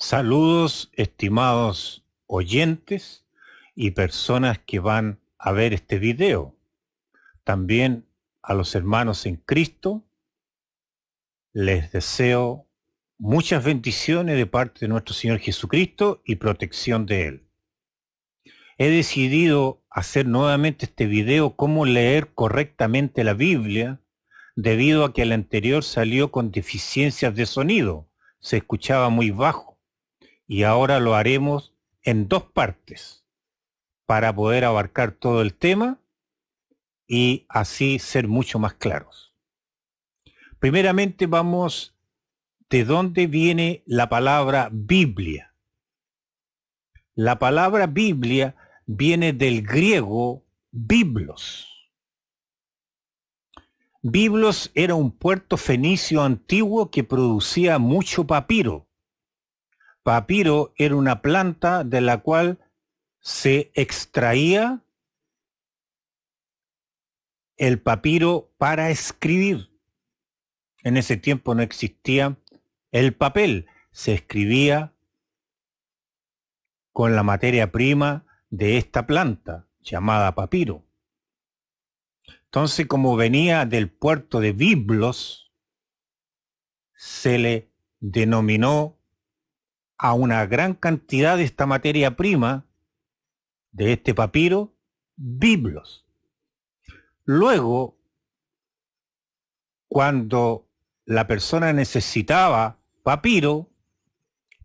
Saludos, estimados oyentes y personas que van a ver este video. También a los hermanos en Cristo les deseo muchas bendiciones de parte de nuestro Señor Jesucristo y protección de Él. He decidido hacer nuevamente este video, cómo leer correctamente la Biblia, debido a que el anterior salió con deficiencias de sonido, se escuchaba muy bajo. Y ahora lo haremos en dos partes para poder abarcar todo el tema y así ser mucho más claros. Primeramente vamos de dónde viene la palabra Biblia. La palabra Biblia viene del griego biblos. Biblos era un puerto fenicio antiguo que producía mucho papiro. Papiro era una planta de la cual se extraía el papiro para escribir. En ese tiempo no existía el papel, se escribía con la materia prima de esta planta llamada papiro. Entonces, como venía del puerto de Biblos, se le denominó a una gran cantidad de esta materia prima, de este papiro, biblos. Luego, cuando la persona necesitaba papiro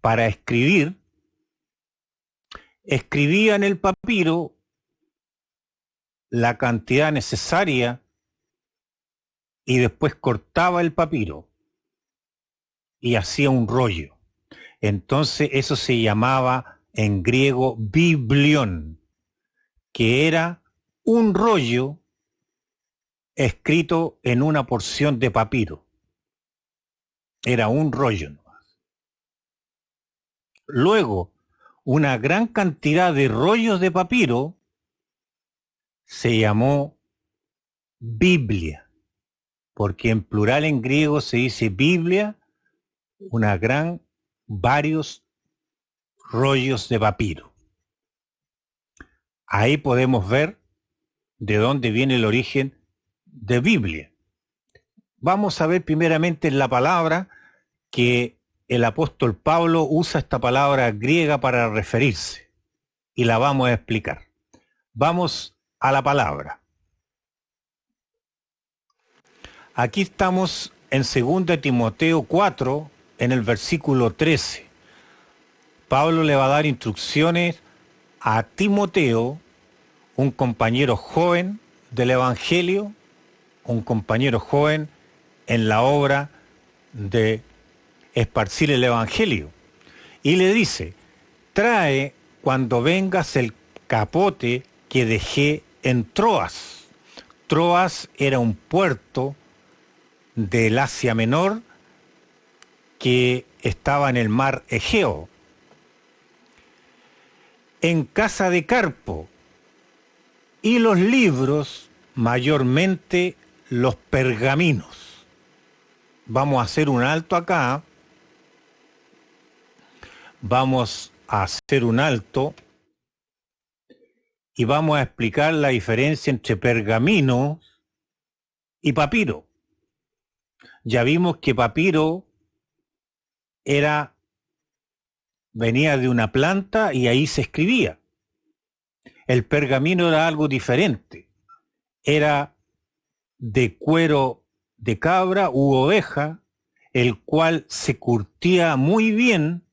para escribir, escribía en el papiro la cantidad necesaria y después cortaba el papiro y hacía un rollo. Entonces eso se llamaba en griego biblión, que era un rollo escrito en una porción de papiro. Era un rollo nomás. Luego, una gran cantidad de rollos de papiro se llamó Biblia, porque en plural en griego se dice Biblia, varios rollos de papiro. Ahí podemos ver de dónde viene el origen de Biblia. Vamos a ver primeramente la palabra que el apóstol Pablo usa, esta palabra griega para referirse, y la vamos a explicar. Vamos a la palabra. Aquí estamos en 2 Timoteo 4, en el versículo 13. Pablo le va a dar instrucciones a Timoteo, un compañero joven del Evangelio, un compañero joven en la obra de esparcir el Evangelio. Y le dice: trae cuando vengas el capote que dejé en Troas. Troas era un puerto del Asia Menor que estaba en el mar Egeo. En casa de Carpo, y los libros, mayormente los pergaminos. Vamos a hacer un alto acá. Vamos a hacer un alto y vamos a explicar la diferencia entre pergamino y papiro. Ya vimos que papiro venía de una planta y ahí se escribía. El pergamino era algo diferente. Era de cuero de cabra u oveja, el cual se curtía muy bien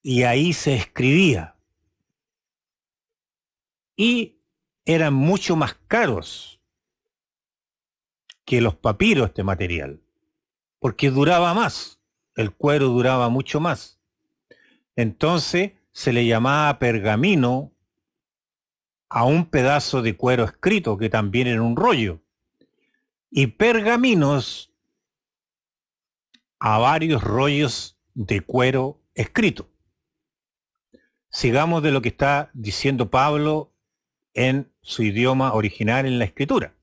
y ahí se escribía. Y eran mucho más caros que los papiros este material, porque duraba más, el cuero duraba mucho más. Entonces se le llamaba pergamino a un pedazo de cuero escrito, que también era un rollo, y pergaminos a varios rollos de cuero escrito. Sigamos de lo que está diciendo Pablo en su idioma original en la Escritura.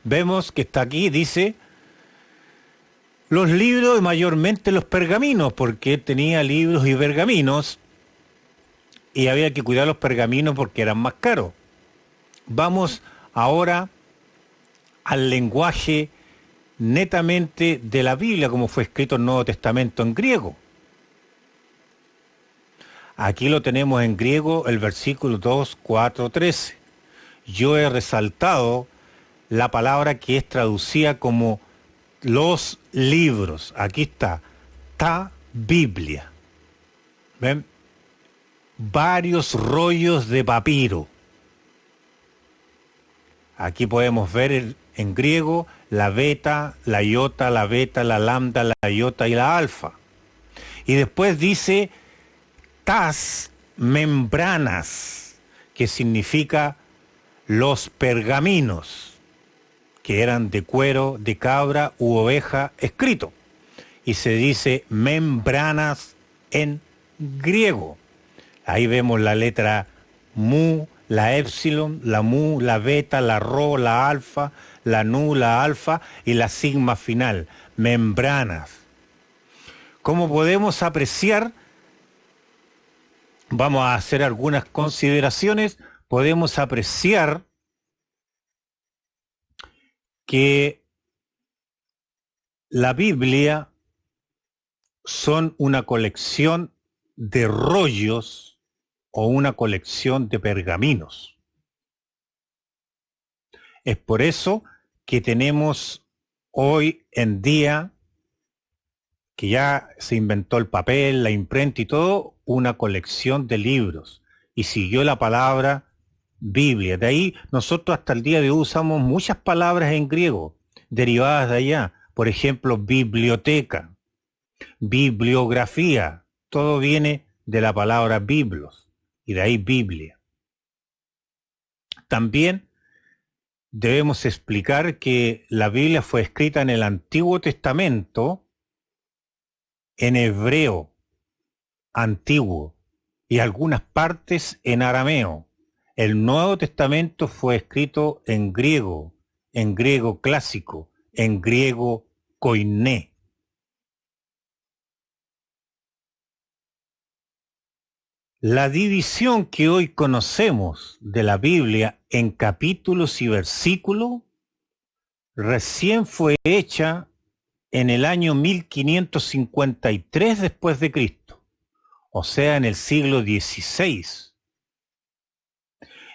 Vemos que está aquí, dice: Los libros y mayormente los pergaminos, porque él tenía libros y pergaminos y había que cuidar los pergaminos porque eran más caros. Vamos ahora al lenguaje netamente de la Biblia, como fue escrito el Nuevo Testamento en griego. Aquí lo tenemos en griego, el versículo 2, 4, 13. Yo he resaltado la palabra que es traducida como los libros. Aquí está, ta Biblia. ¿Ven? Varios rollos de papiro. Aquí podemos ver en griego la beta, la iota, la beta, la lambda, la iota y la alfa. Y después dice tas membranas, que significa los pergaminos, que eran de cuero, de cabra u oveja escrito. Y se dice membranas en griego. Ahí vemos la letra mu, la epsilon, la mu, la beta, la rho, la alfa, la nu, la alfa y la sigma final. Membranas. Como podemos apreciar, vamos a hacer algunas consideraciones, podemos apreciar que la Biblia son una colección de rollos o una colección de pergaminos. Es por eso que tenemos hoy en día, que ya se inventó el papel, la imprenta y todo, una colección de libros. Y siguió la palabra Biblia. De ahí nosotros hasta el día de hoy usamos muchas palabras en griego, derivadas de allá. Por ejemplo, biblioteca, bibliografía. Todo viene de la palabra biblos. Y de ahí Biblia. También debemos explicar que la Biblia fue escrita en el Antiguo Testamento en hebreo antiguo y algunas partes en arameo. El Nuevo Testamento fue escrito en griego clásico, en griego koiné. La división que hoy conocemos de la Biblia en capítulos y versículos recién fue hecha en el año 1553 después de Cristo, o sea, en el siglo XVI.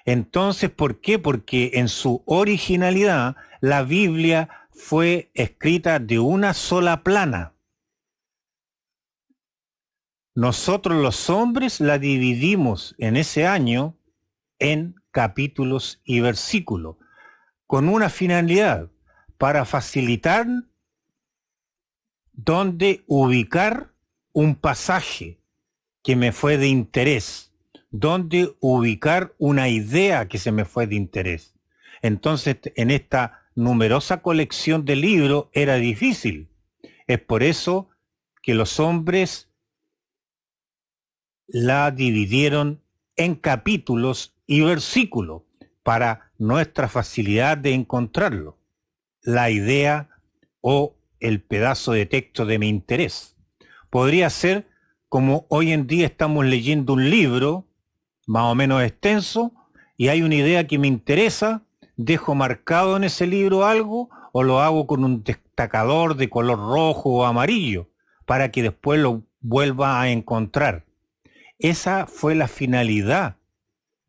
Entonces, ¿por qué? Porque en su originalidad la Biblia fue escrita de una sola plana. Nosotros los hombres la dividimos en ese año en capítulos y versículos, con una finalidad, para facilitar dónde ubicar un pasaje que me fue de interés, dónde ubicar una idea que se me fue de interés. Entonces, en esta numerosa colección de libros era difícil. Es por eso que los hombres la dividieron en capítulos y versículos para nuestra facilidad de encontrarlo, la idea o el pedazo de texto de mi interés. Podría ser como hoy en día estamos leyendo un libro más o menos extenso y hay una idea que me interesa, dejo marcado en ese libro algo o lo hago con un destacador de color rojo o amarillo para que después lo vuelva a encontrar. Esa fue la finalidad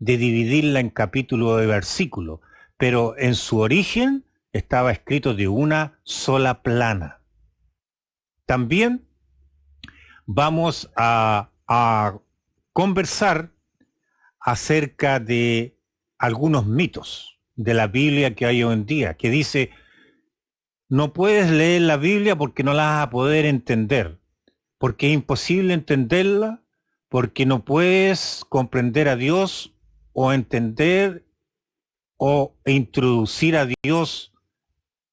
de dividirla en capítulos de versículos, pero en su origen estaba escrito de una sola plana. También vamos a conversar acerca de algunos mitos de la Biblia que hay hoy en día, que dice, no puedes leer la Biblia porque no la vas a poder entender, porque es imposible entenderla, porque no puedes comprender a Dios o entender e introducir a Dios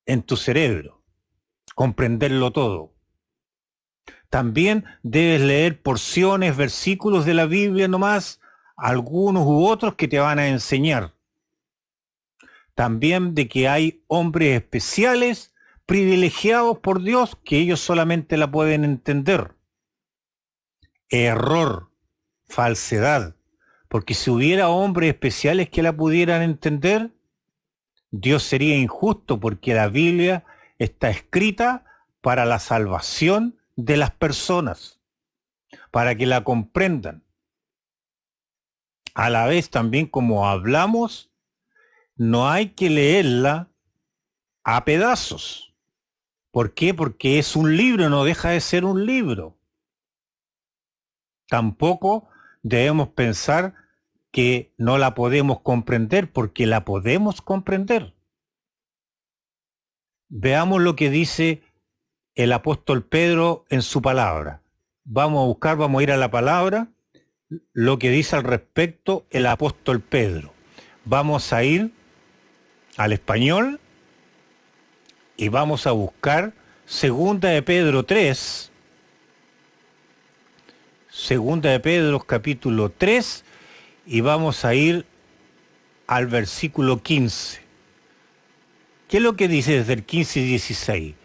en tu cerebro, comprenderlo todo. También debes leer porciones, versículos de la Biblia nomás, algunos u otros que te van a enseñar. También de que hay hombres especiales privilegiados por Dios, que ellos solamente la pueden entender. Error, falsedad, porque si hubiera hombres especiales que la pudieran entender, Dios sería injusto, porque la Biblia está escrita para la salvación de las personas, para que la comprendan. A la vez también, como hablamos, no hay que leerla a pedazos. ¿Por qué? Porque es un libro, no deja de ser un libro. Tampoco debemos pensar que no la podemos comprender, porque la podemos comprender. Veamos lo que dice el apóstol Pedro en su palabra. Vamos a ir a la palabra, lo que dice al respecto el apóstol Pedro. Vamos a ir al español y vamos a buscar Segunda de Pedro 3, Segunda de Pedro capítulo 3, y vamos a ir al versículo 15. ¿Qué es lo que dice desde el 15 y 16?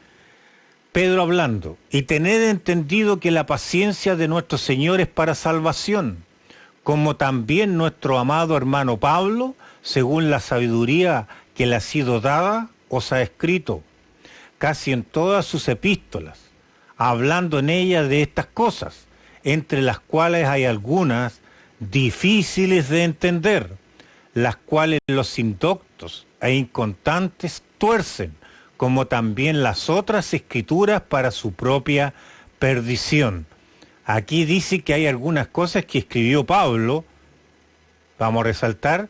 Pedro hablando: y tened entendido que la paciencia de nuestro Señor es para salvación, como también nuestro amado hermano Pablo, según la sabiduría que le ha sido dada, os ha escrito, casi en todas sus epístolas, hablando en ellas de estas cosas, entre las cuales hay algunas difíciles de entender, las cuales los indoctos e inconstantes tuercen, como también las otras escrituras para su propia perdición. Aquí dice que hay algunas cosas que escribió Pablo, vamos a resaltar,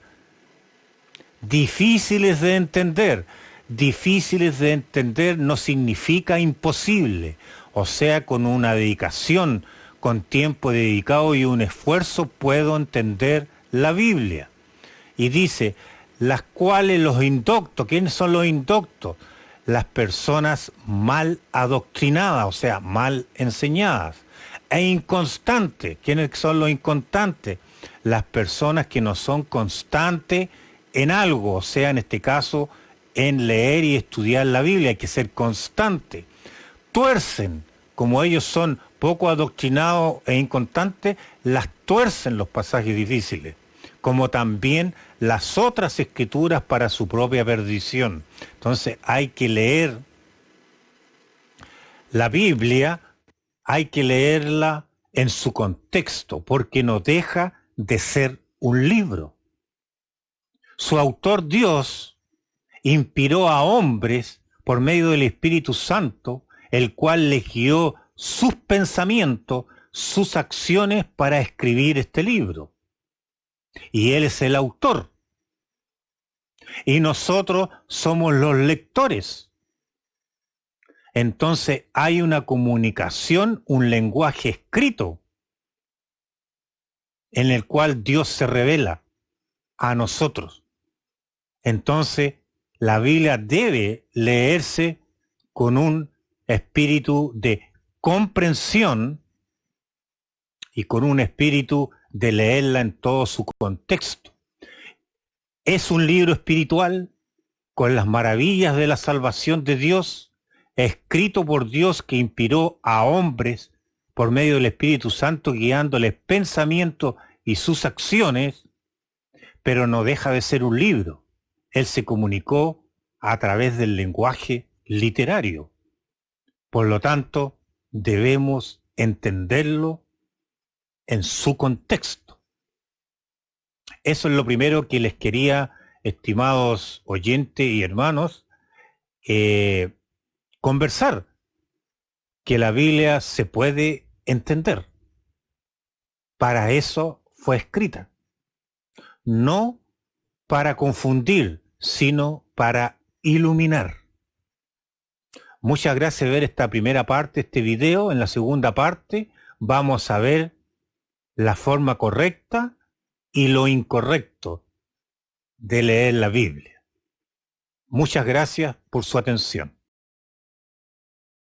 difíciles de entender. Difíciles de entender no significa imposible, o sea, con una dedicación, con tiempo dedicado y un esfuerzo puedo entender la Biblia. Y dice, las cuales los indoctos, ¿quiénes son los indoctos? Las personas mal adoctrinadas, o sea, mal enseñadas. E inconstantes, ¿quiénes son los inconstantes? Las personas que no son constantes en algo, o sea, en este caso, en leer y estudiar la Biblia, hay que ser constante. Tuercen, como ellos son poco adoctrinados e inconstantes, las tuercen los pasajes difíciles, como también las otras escrituras para su propia perdición. Entonces hay que leer la Biblia, hay que leerla en su contexto, porque no deja de ser un libro. Su autor Dios inspiró a hombres por medio del Espíritu Santo, el cual les guió sus pensamientos, sus acciones para escribir este libro. Y Él es el autor. Y nosotros somos los lectores. Entonces hay una comunicación, un lenguaje escrito, en el cual Dios se revela a nosotros. Entonces, la Biblia debe leerse con un espíritu de comprensión y con un espíritu de leerla en todo su contexto. Es un libro espiritual con las maravillas de la salvación de Dios, escrito por Dios, que inspiró a hombres por medio del Espíritu Santo, guiándoles pensamientos y sus acciones, pero no deja de ser un libro. Él se comunicó a través del lenguaje literario. Por lo tanto, debemos entenderlo en su contexto. Eso es lo primero que les quería, estimados oyentes y hermanos, conversar, que la Biblia se puede entender. Para eso fue escrita. No para confundir, sino para iluminar. Muchas gracias por ver esta primera parte, este video. En la segunda parte vamos a ver la forma correcta y lo incorrecto de leer la Biblia. Muchas gracias por su atención.